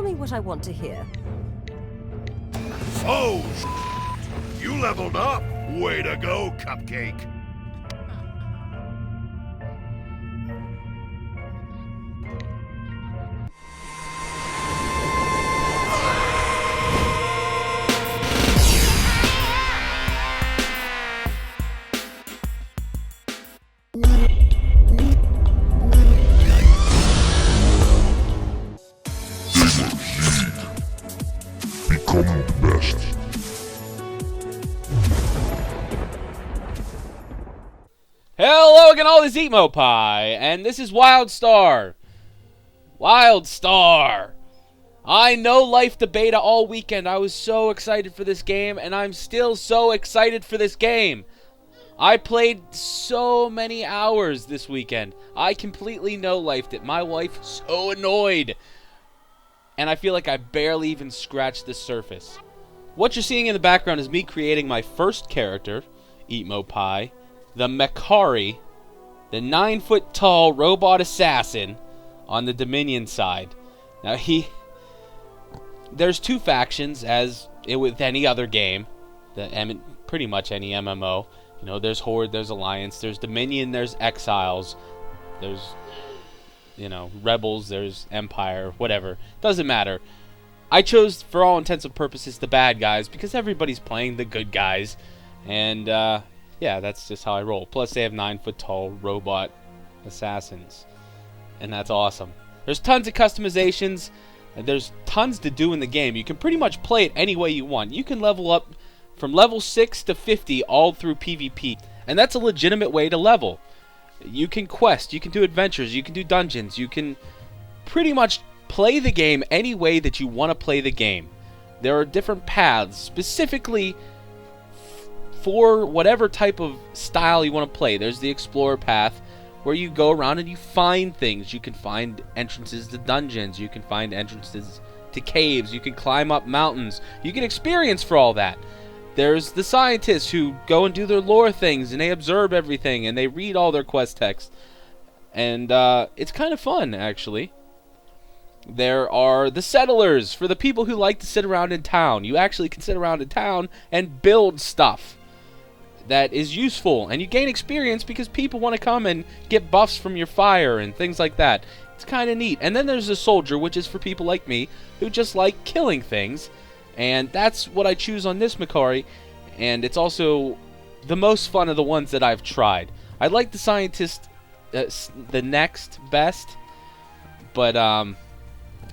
tell me what I want to hear. Oh, you leveled up. Way to go, Cupcake. Become the best. Hello again, all, this is Eatmopie, and this is Wildstar. Wildstar. I know life the beta all weekend. I was so excited for this game, and I'm still so excited for this game. I played so many hours this weekend. I completely no-lifed it. My wife is so annoyed. And I feel like I barely even scratched the surface. What you're seeing in the background is me creating my first character, Eatmopie, the Makari, the 9-foot-tall robot assassin on the Dominion side. Now there's two factions, as with any other game, pretty much any MMO. You know, there's Horde, there's Alliance, there's Dominion, there's Exiles, there's, you know, Rebels, there's Empire, whatever. Doesn't matter. I chose, for all intents and purposes, the bad guys, because everybody's playing the good guys. And, yeah, that's just how I roll. Plus, they have 9-foot-tall robot assassins. And that's awesome. There's tons of customizations, and there's tons to do in the game. You can pretty much play it any way you want. You can level up from level 6 to 50 all through PvP. And that's a legitimate way to level. You can quest, you can do adventures, you can do dungeons, you can pretty much play the game any way that you want to play the game. There are different paths specifically for whatever type of style you want to play. There's the Explorer path where you go around and you find things. You can find entrances to dungeons, you can find entrances to caves, you can climb up mountains, you get experience for all that. There's the scientists who go and do their lore things, and they observe everything, and they read all their quest text. And it's kind of fun, actually. There are the settlers, for the people who like to sit around in town. You actually can sit around in town and build stuff that is useful, and you gain experience because people want to come and get buffs from your fire and things like that. It's kind of neat. And then there's the soldier, which is for people like me who just like killing things. And that's what I choose on this Makari, and it's also the most fun of the ones that I've tried. I like the scientist the next best, but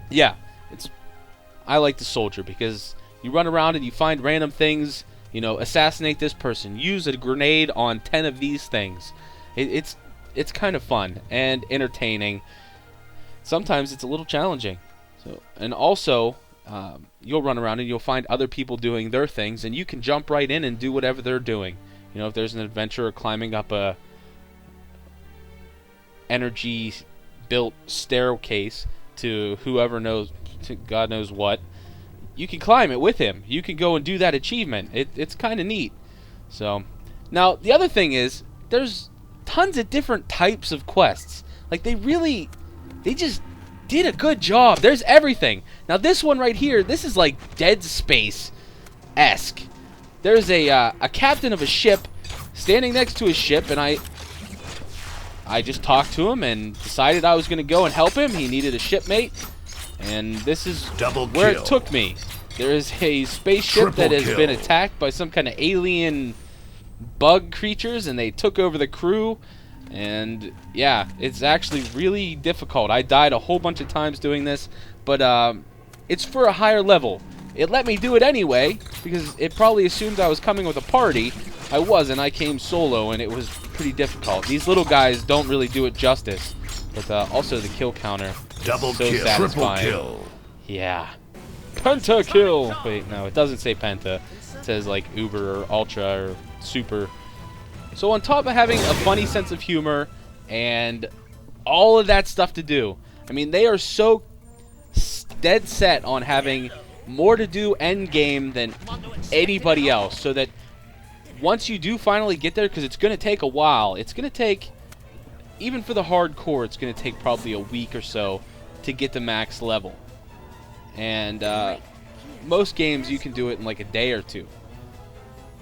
yeah, I like the soldier because you run around and you find random things, you know, assassinate this person, use a grenade on 10 of these things. It's kind of fun and entertaining. Sometimes it's a little challenging. And also, you'll run around and you'll find other people doing their things, and you can jump right in and do whatever they're doing. You know, if there's an adventurer climbing up a energy-built staircase to whoever knows, to God knows what, you can climb it with him. You can go and do that achievement. It's kind of neat. So, now, the other thing is, there's tons of different types of quests. Like, they just did a good job. There's everything. Now this one right here, this is like Dead Space-esque. There's a captain of a ship standing next to his ship, and I just talked to him and decided I was going to go and help him. He needed a shipmate, and this is where it took me. There is a spaceship that has been attacked by some kind of alien bug creatures, and they took over the crew. And yeah, it's actually really difficult. I died a whole bunch of times doing this, but it's for a higher level. It let me do it anyway because it probably assumed I was coming with a party. I wasn't. I came solo, and it was pretty difficult. These little guys don't really do it justice, but also the kill counter is so satisfying. Triple kill. Yeah, pentakill. Wait, no, it doesn't say penta. It says like uber or ultra or super. So on top of having a funny sense of humor and all of that stuff to do, I mean, they are so dead set on having more to do end game than anybody else, so that once you do finally get there, because it's going to take a while, it's going to take, even for the hardcore, it's going to take probably a week or so to get to max level. And most games you can do it in like a day or two.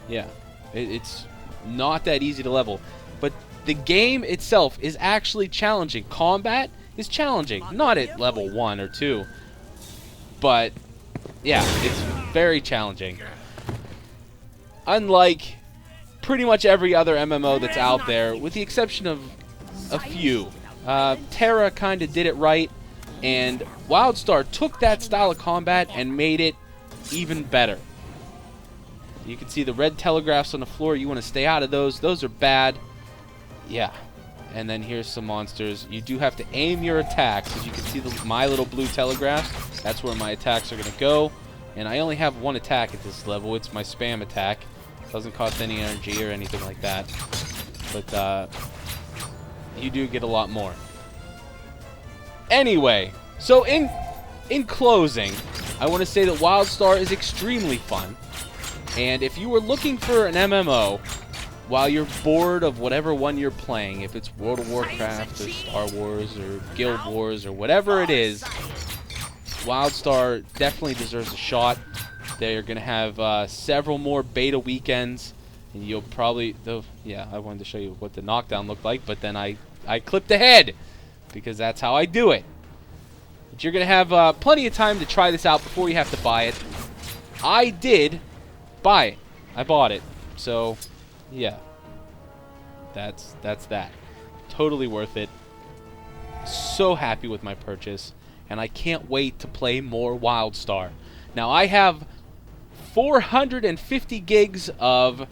Yeah, it's not that easy to level. But the game itself is actually challenging. Combat is challenging. Not at level 1 or 2. But, yeah, it's very challenging. Unlike pretty much every other MMO that's out there, with the exception of a few. Terra kind of did it right, and Wildstar took that style of combat and made it even better. You can see the red telegraphs on the floor. You want to stay out of those. Those are bad. Yeah. And then here's some monsters. You do have to aim your attacks. As you can see my little blue telegraphs. That's where my attacks are going to go. And I only have one attack at this level. It's my spam attack. Doesn't cost any energy or anything like that. But you do get a lot more. Anyway, so in closing, I want to say that Wildstar is extremely fun. And if you were looking for an MMO while you're bored of whatever one you're playing, if it's World of Warcraft or Star Wars or Guild Wars or whatever it is, Wildstar definitely deserves a shot. They're going to have several more beta weekends, and you'll probably, yeah, I wanted to show you what the knockdown looked like, but then I clipped ahead, because that's how I do it. But you're going to have plenty of time to try this out before you have to buy it. I did buy it. I bought it. So, yeah. That's that. Totally worth it. So happy with my purchase, and I can't wait to play more Wildstar. Now, I have 450 gigs of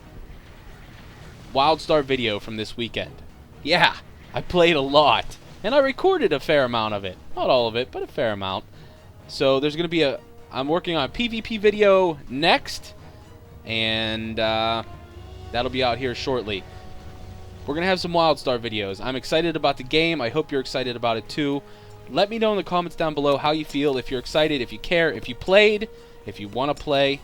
Wildstar video from this weekend. Yeah, I played a lot. And I recorded a fair amount of it. Not all of it, but a fair amount. So there's going to be I'm working on a PvP video next. And that'll be out here shortly. We're going to have some Wildstar videos. I'm excited about the game. I hope you're excited about it too. Let me know in the comments down below how you feel. If you're excited, if you care, if you played, if you want to play.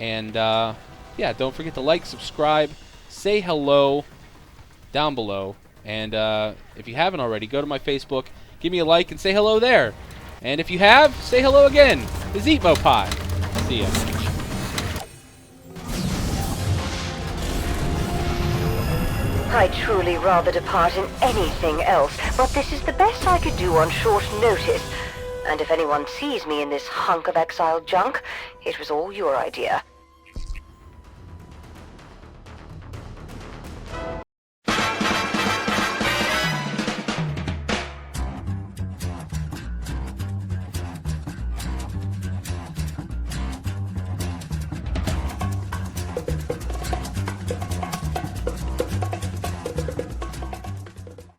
And yeah, don't forget to like, subscribe, say hello down below. And if you haven't already, go to my Facebook, give me a like, and say hello there. And if you have, say hello again. It's Eatmopie. See ya. I'd truly rather depart in anything else, but this is the best I could do on short notice. And if anyone sees me in this hunk of exiled junk, it was all your idea.